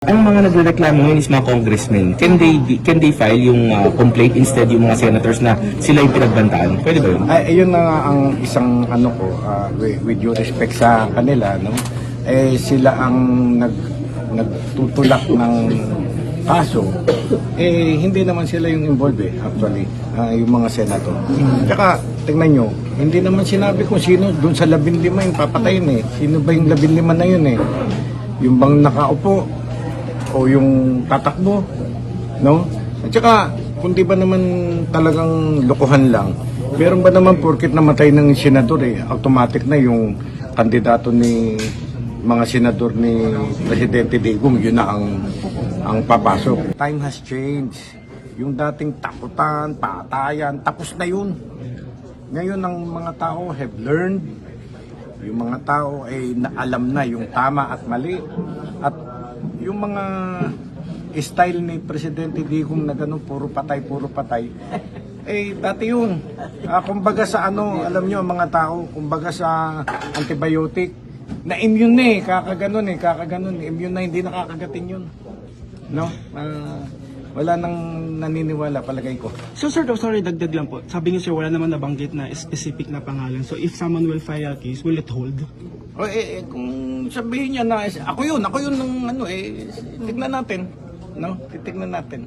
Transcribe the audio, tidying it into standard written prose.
Ang mga nagrereklamo ngayon is mga congressmen. Can they file yung complaint instead yung mga senators na sila yung pinagbantaan? Pwede ba yun? Ayun na nga ang isang ano ko, with due respect sa kanila, no? Sila ang nagtutulak ng kaso. Hindi naman sila yung involved actually, yung mga senator. Tsaka, tingnan nyo, hindi naman sinabi kung sino dun sa 15 yung papatayin Sino ba yung 15 na yun Yung bang nakaupo o yung tatakbo, no? At saka, kung di ba naman talagang lokohan lang, meron ba naman porkit namatay ng senador automatic na yung kandidato ni mga senador ni Presidente Digong, yun na ang papasok. Time has changed. Yung dating takutan, patayan, tapos na yun. Ngayon ang mga tao have learned, yung mga tao ay naalam na yung tama at mali. At yung mga style ni Presidente Digong na gano'n, puro patay. Dati yun. Kumbaga sa alam nyo mga tao, kumbaga sa antibiotic, na immune kakaganon. Immune na, hindi nakakagatin yun. No? Wala nang naniniwala, palagay ko. So sir, sorry, dagdag lang po. Sabi niyo sir, wala naman nabanggit na specific na pangalan. So if someone will file a case, will it hold? Kung sabihin niya na ako yun ng tignan natin, no? Titignan natin.